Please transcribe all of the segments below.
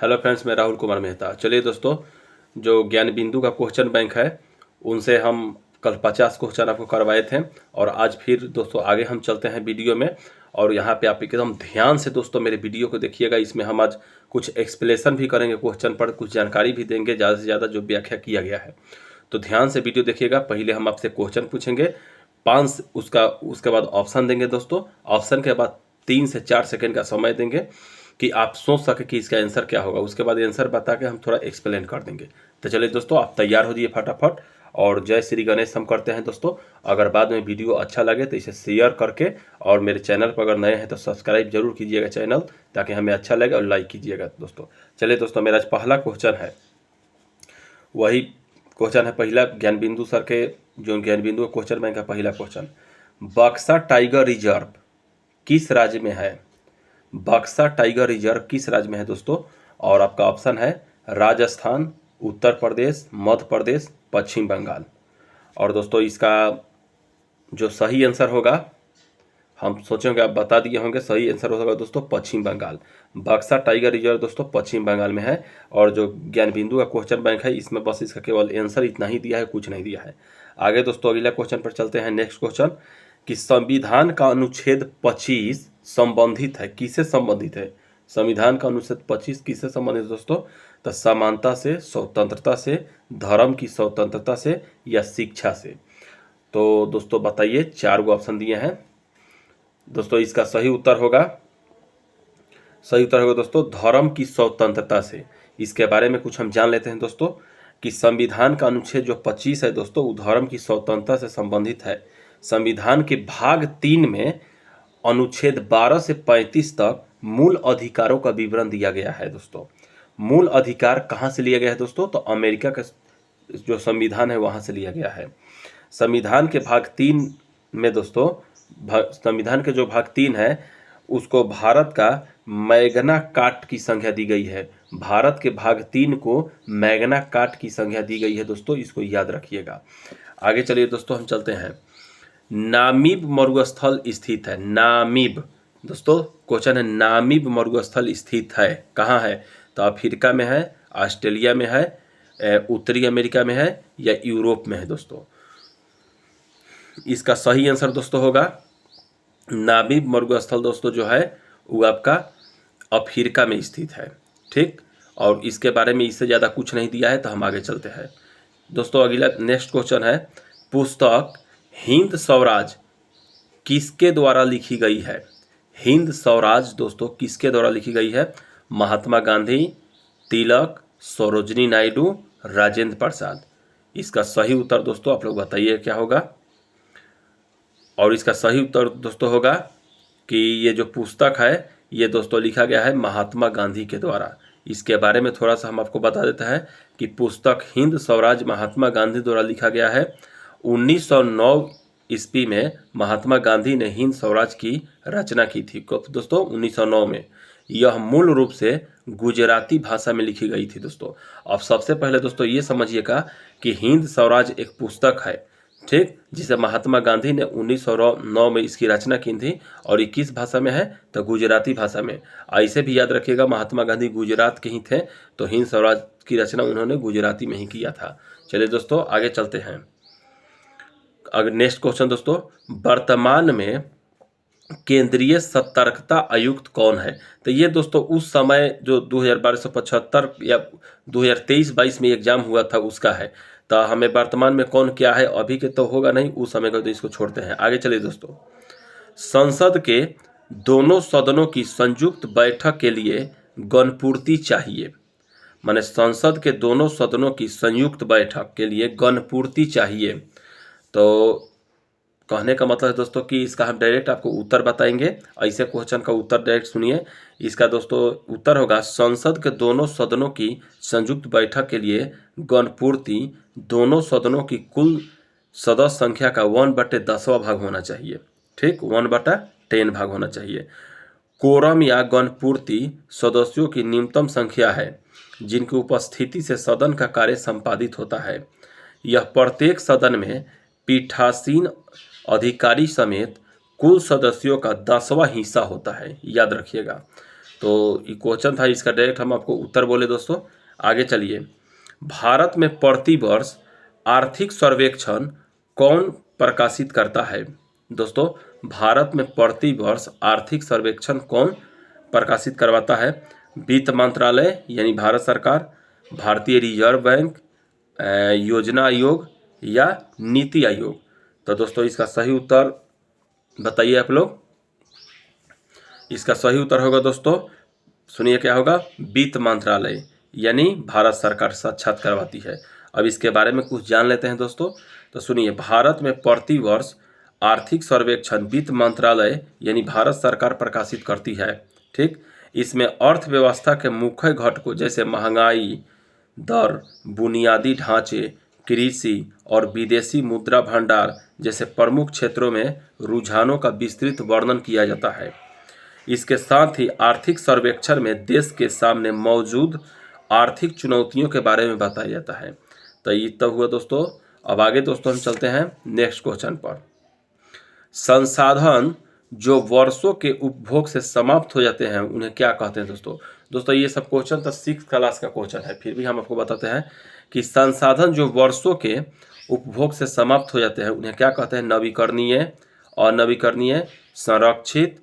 Hello friends, मैं राहुल कुमार मेहता। चलिए दोस्तों, जो ज्ञान बिंदु का क्वेश्चन बैंक है उनसे हम कल 50 क्वेश्चन आपको करवाए थे और आज फिर दोस्तों आगे हम चलते हैं वीडियो में। और यहाँ पे आप एकदम ध्यान से दोस्तों मेरे वीडियो को देखिएगा। इसमें हम आज कुछ एक्सप्लेनेशन भी करेंगे क्वेश्चन पर, कुछ जानकारी भी देंगे ज़्यादा से ज़्यादा जो व्याख्या किया गया है। तो ध्यान से वीडियो देखिएगा। पहले हम आपसे क्वेश्चन पूछेंगे, 5 उसके बाद ऑप्शन देंगे दोस्तों। ऑप्शन के बाद 3 से 4 सेकेंड का समय देंगे कि आप सोच सके कि इसका आंसर क्या होगा। उसके बाद आंसर बता के हम थोड़ा एक्सप्लेन कर देंगे। तो चलिए दोस्तों, आप तैयार हो जाइए फटाफट। और जय श्री गणेश हम करते हैं दोस्तों। अगर बाद में वीडियो अच्छा लगे तो इसे शेयर करके और मेरे चैनल पर अगर नए हैं तो सब्सक्राइब जरूर कीजिएगा चैनल, ताकि हमें अच्छा लगे, और लाइक कीजिएगा दोस्तों। चलिए दोस्तों, मेरा आज पहला क्वेश्चन है, वही क्वेश्चन है पहला ज्ञान बिंदु सर के, जो ज्ञान बिंदु क्वेश्चन बैंक का पहला क्वेश्चन। बक्सा टाइगर रिजर्व किस राज्य में है? बक्सा टाइगर रिजर्व किस राज्य में है दोस्तों? और आपका ऑप्शन है राजस्थान, उत्तर प्रदेश, मध्य प्रदेश, पश्चिम बंगाल। और दोस्तों इसका जो सही आंसर होगा, हम सोचेंगे आप बता दिए होंगे, सही आंसर होगा दोस्तों पश्चिम बंगाल। बक्सा टाइगर रिजर्व दोस्तों पश्चिम बंगाल में है। और जो ज्ञान बिंदु का क्वेश्चन बैंक है इसमें बस इसका केवल आंसर इतना ही दिया है, कुछ नहीं दिया है। आगे दोस्तों अगला क्वेश्चन पर चलते हैं। नेक्स्ट क्वेश्चन कि संविधान का अनुच्छेद 25 संबंधित है, किससे संबंधित है? संविधान का अनुच्छेद 25 किससे संबंधित है दोस्तों? तो समानता से, स्वतंत्रता से, धर्म की स्वतंत्रता से, या शिक्षा से। तो दोस्तों बताइए, 4 गो ऑप्शन दिए हैं दोस्तों। इसका सही उत्तर होगा दोस्तों धर्म की स्वतंत्रता से। इसके बारे में कुछ हम जान लेते हैं दोस्तों कि संविधान का अनुच्छेद जो 25 है दोस्तों, वो धर्म की स्वतंत्रता से संबंधित है। संविधान के भाग 3 में अनुच्छेद 12 से 35 तक मूल अधिकारों का विवरण दिया गया है दोस्तों। मूल अधिकार कहाँ से लिया गया है दोस्तों? तो अमेरिका का जो संविधान है वहाँ से लिया गया है। संविधान के भाग 3 में दोस्तों, संविधान के जो भाग 3 है उसको भारत का मैग्ना कार्टा की संज्ञा दी गई है। भारत के भाग 3 को मैग्ना कार्टा की संज्ञा दी गई है दोस्तों, इसको याद रखिएगा। आगे चलिए दोस्तों, हम चलते हैं। नामीब मरुस्थल स्थित है। नामीब दोस्तों क्वेश्चन है, नामीब मरुस्थल स्थित है कहाँ है? तो अफ्रीका में है, ऑस्ट्रेलिया में है, उत्तरी अमेरिका में है, या यूरोप में है दोस्तों। इसका सही आंसर दोस्तों होगा नामीब मरुस्थल दोस्तों जो है वो आपका अफ्रीका में स्थित है। ठीक, और इसके बारे में इससे ज़्यादा कुछ नहीं दिया है। तो हम आगे चलते हैं दोस्तों। अगला नेक्स्ट क्वेश्चन है, पुस्तक हिंद स्वराज किसके द्वारा लिखी गई है? हिंद स्वराज दोस्तों किसके द्वारा लिखी गई है? महात्मा गांधी, तिलक, सरोजनी नायडू, राजेंद्र प्रसाद। इसका सही उत्तर दोस्तों आप लोग बताइए क्या होगा? और इसका सही उत्तर दोस्तों होगा कि ये जो पुस्तक है ये दोस्तों लिखा गया है महात्मा गांधी के द्वारा। इसके बारे में थोड़ा सा हम आपको बता देते हैं कि पुस्तक हिंद स्वराज महात्मा गांधी द्वारा लिखा गया है। 1909 ईस्वी में महात्मा गांधी ने हिंद स्वराज की रचना की थी दोस्तों, 1909 में। यह मूल रूप से गुजराती भाषा में लिखी गई थी दोस्तों। अब सबसे पहले दोस्तों ये समझिएगा कि हिंद स्वराज एक पुस्तक है, ठीक, जिसे महात्मा गांधी ने 1909 में इसकी रचना की थी। और ये किस भाषा में है? तो गुजराती भाषा में। ऐसे भी याद रखिएगा, महात्मा गांधी गुजरात के ही थे, तो हिंद स्वराज की रचना उन्होंने गुजराती में ही किया था। चलिए दोस्तों आगे चलते हैं। अगर नेक्स्ट क्वेश्चन दोस्तों, वर्तमान में केंद्रीय सतर्कता आयुक्त कौन है? तो ये दोस्तों उस समय जो 2275 या 2023-22 में एग्जाम हुआ था उसका है। तो हमें वर्तमान में कौन क्या है अभी के तो होगा नहीं, उस समय का, तो इसको छोड़ते हैं। आगे चलिए दोस्तों, संसद के दोनों सदनों की संयुक्त बैठक के लिए गणपूर्ति चाहिए। माने संसद के दोनों सदनों की संयुक्त बैठक के लिए गणपूर्ति चाहिए। तो कहने का मतलब है दोस्तों कि इसका हम डायरेक्ट आपको उत्तर बताएंगे। ऐसे क्वेश्चन का उत्तर डायरेक्ट सुनिए। इसका दोस्तों उत्तर होगा, संसद के दोनों सदनों की संयुक्त बैठक के लिए गणपूर्ति दोनों सदनों की कुल सदस्य संख्या का 1/10वां भाग होना चाहिए। ठीक, 1/10 भाग होना चाहिए। कोरम या गणपूर्ति सदस्यों की न्यूनतम संख्या है जिनकी उपस्थिति से सदन का कार्य संपादित होता है। यह प्रत्येक सदन में पीठासीन अधिकारी समेत कुल सदस्यों का 10वां हिस्सा होता है, याद रखिएगा। तो ये क्वेश्चन था, इसका डायरेक्ट हम आपको उत्तर बोले दोस्तों। आगे चलिए, भारत में प्रति वर्ष आर्थिक सर्वेक्षण कौन प्रकाशित करता है? दोस्तों, भारत में प्रति वर्ष आर्थिक सर्वेक्षण कौन प्रकाशित करवाता है? वित्त मंत्रालय यानी भारत सरकार, भारतीय रिजर्व बैंक, योजना आयोग या नीति आयोग? तो दोस्तों इसका सही उत्तर बताइए आप लोग। इसका सही उत्तर होगा दोस्तों, सुनिए क्या होगा, वित्त मंत्रालय यानी भारत सरकार साक्षात करवाती है। अब इसके बारे में कुछ जान लेते हैं दोस्तों। तो सुनिए, भारत में प्रति वर्ष आर्थिक सर्वेक्षण वित्त मंत्रालय यानी भारत सरकार प्रकाशित करती है। ठीक, इसमें अर्थव्यवस्था के मुख्य घटकों जैसे महंगाई दर, बुनियादी ढांचे, कृषि और विदेशी मुद्रा भंडार जैसे प्रमुख क्षेत्रों में रुझानों का विस्तृत वर्णन किया जाता है। इसके साथ ही आर्थिक सर्वेक्षण में देश के सामने मौजूद आर्थिक चुनौतियों के बारे में बताया जाता है। तो ये तब हुआ दोस्तों। अब आगे दोस्तों हम चलते हैं नेक्स्ट क्वेश्चन पर। संसाधन जो वर्षों के उपभोग से समाप्त हो जाते हैं उन्हें क्या कहते हैं दोस्तों? दोस्तों ये सब क्वेश्चन तो 6th क्लास का क्वेश्चन है, फिर भी हम आपको बताते हैं कि संसाधन जो वर्षों के उपभोग से समाप्त हो जाते हैं उन्हें क्या कहते हैं? नवीकरणीय, अनवीकरणीय, संरक्षित,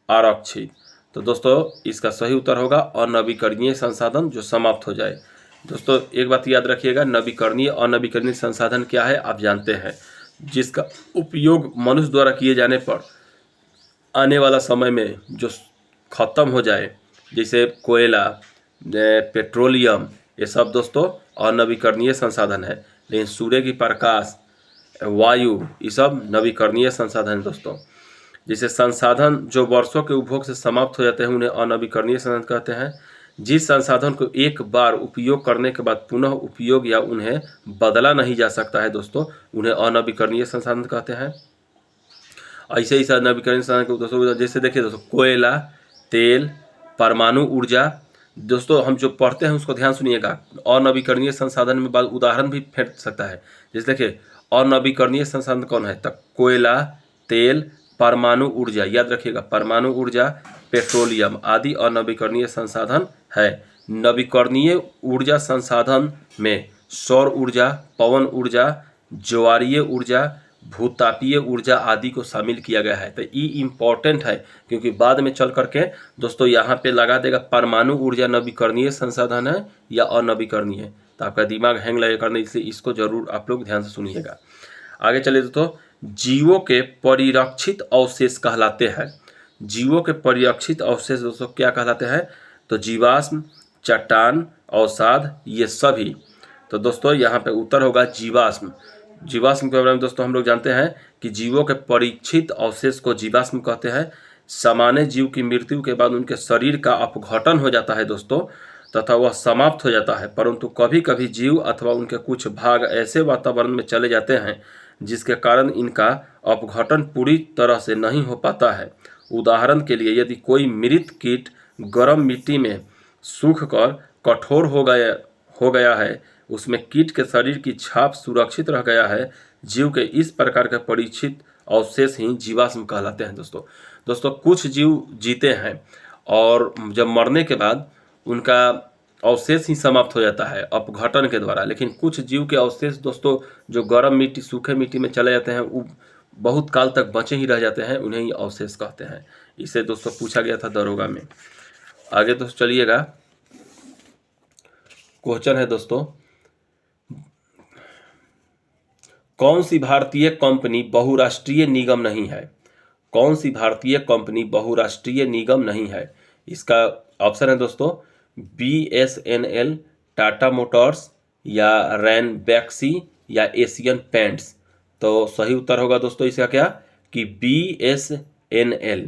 आरक्षित। तो दोस्तों इसका सही उत्तर होगा अनवीकरणीय संसाधन जो समाप्त हो जाए। दोस्तों एक बात याद रखिएगा, नवीकरणीय अनवीकरणीय संसाधन क्या है आप जानते हैं, जिसका उपयोग मनुष्य द्वारा किए जाने पर आने वाला समय में जो खत्म हो जाए, जैसे कोयला, पेट्रोलियम, ये सब दोस्तों अनवीकरणीय संसाधन है। लेकिन सूर्य की प्रकाश, वायु, ये सब नवीकरणीय संसाधन है दोस्तों। जैसे संसाधन जो वर्षों के उपभोग से समाप्त हो जाते हैं उन्हें अनवीकरणीय संसाधन कहते हैं। जिस संसाधन को एक बार उपयोग करने के बाद पुनः उपयोग या उन्हें बदला नहीं जा सकता है दोस्तों, उन्हें अनवीकरणीय संसाधन कहते हैं। ऐसे ही नवीकरणीय संसाधन के दोस्तों जैसे देखिए दोस्तों, कोयला, तेल, परमाणु ऊर्जा। दोस्तों हम जो पढ़ते हैं उसको ध्यान सुनिएगा, अनवीकरणीय संसाधन में बाद उदाहरण भी फेंक सकता है। जैसे देखिए अनवीकरणीय संसाधन कौन है, तक कोयला, तेल, परमाणु ऊर्जा, याद रखिएगा परमाणु ऊर्जा, पेट्रोलियम आदि अनवीकरणीय संसाधन है। नवीकरणीय ऊर्जा संसाधन में सौर ऊर्जा, पवन ऊर्जा, ज्वारीय ऊर्जा, भूतापीय ऊर्जा आदि को शामिल किया गया है। तो ये इम्पोर्टेंट है क्योंकि बाद में चल करके दोस्तों यहाँ पे लगा देगा परमाणु ऊर्जा नवीकरणीय संसाधन है या अनवीकरणीय, तो आपका दिमाग हैंग लगेगा करने, इसलिए इसको जरूर आप लोग ध्यान से सुनिएगा। आगे चलिए दोस्तों, जीवों के परिरक्षित अवशेष कहलाते हैं। जीवों के परिरक्षित अवशेष दोस्तों क्या कहलाते हैं? तो जीवाश्म, चट्टान, अवसाद, ये सभी। तो दोस्तों यहाँ पे उत्तर होगा जीवाश्म। जीवाश्म के बारे में दोस्तों हम लोग जानते हैं कि जीवों के परीक्षित अवशेष को जीवाश्म कहते हैं। सामान्य जीव की मृत्यु के बाद उनके शरीर का अपघटन हो जाता है दोस्तों, तथा वह समाप्त हो जाता है, परंतु कभी कभी जीव अथवा उनके कुछ भाग ऐसे वातावरण में चले जाते हैं जिसके कारण इनका अपघटन पूरी तरह से नहीं हो पाता है। उदाहरण के लिए यदि कोई मृत कीट गर्म मिट्टी में सूख कर कठोर हो गया है, उसमें कीट के शरीर की छाप सुरक्षित रह गया है, जीव के इस प्रकार के परीक्षित अवशेष ही जीवाश्म कहलाते हैं दोस्तों कुछ जीव जीते हैं और जब मरने के बाद उनका अवशेष ही समाप्त हो जाता है अपघटन के द्वारा, लेकिन कुछ जीव के अवशेष दोस्तों जो गर्म मिट्टी, सूखे मिट्टी में चले जाते हैं, वो बहुत काल तक बचे ही रह जाते हैं, उन्हें ही अवशेष कहते हैं। इसे दोस्तों पूछा गया था दरोगा में। आगे दोस्तों चलिएगा, क्वेश्चन है दोस्तों, कौन सी भारतीय कंपनी बहुराष्ट्रीय निगम नहीं है? कौन सी भारतीय कंपनी बहुराष्ट्रीय निगम नहीं है? इसका ऑप्शन है दोस्तों BSNL, टाटा मोटर्स या रैनबैक्सी या एशियन पेंट्स। तो सही उत्तर होगा दोस्तों इसका क्या कि BSNL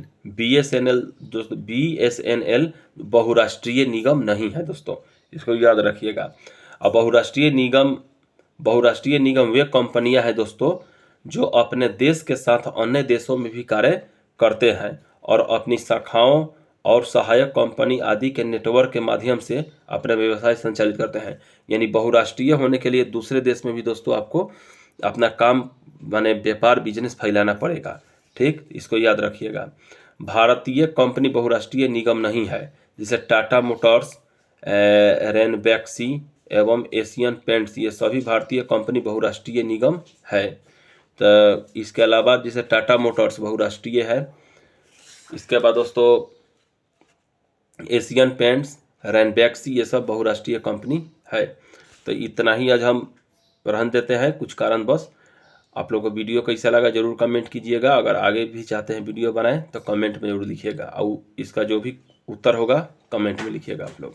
दोस्तों, BSNL बहुराष्ट्रीय निगम नहीं है दोस्तों, इसको याद रखिएगा। अब बहुराष्ट्रीय निगम वे कंपनियां हैं दोस्तों जो अपने देश के साथ अन्य देशों में भी कार्य करते हैं और अपनी शाखाओं और सहायक कंपनी आदि के नेटवर्क के माध्यम से अपना व्यवसाय संचालित करते हैं। यानी बहुराष्ट्रीय होने के लिए दूसरे देश में भी दोस्तों आपको अपना काम माने व्यापार बिजनेस फैलाना पड़ेगा। ठीक, इसको याद रखिएगा। भारतीय कंपनी बहुराष्ट्रीय निगम नहीं है। जैसे टाटा मोटर्स, रेनबैक्सी एवं एशियन पेंट्स, ये सभी भारतीय कंपनी बहुराष्ट्रीय निगम है। तो इसके अलावा जैसे टाटा मोटर्स बहुराष्ट्रीय है, इसके बाद दोस्तों एशियन पेंट्स, रेनबैक्सी, ये सब बहुराष्ट्रीय कंपनी है। तो इतना ही आज हम रहन देते हैं कुछ कारणवश। आप लोगों को वीडियो कैसा लगा जरूर कमेंट कीजिएगा। अगर आगे भी चाहते हैं वीडियो बनाएं तो कमेंट में जरूर लिखिएगा, और इसका जो भी उत्तर होगा कमेंट में लिखिएगा आप लोग।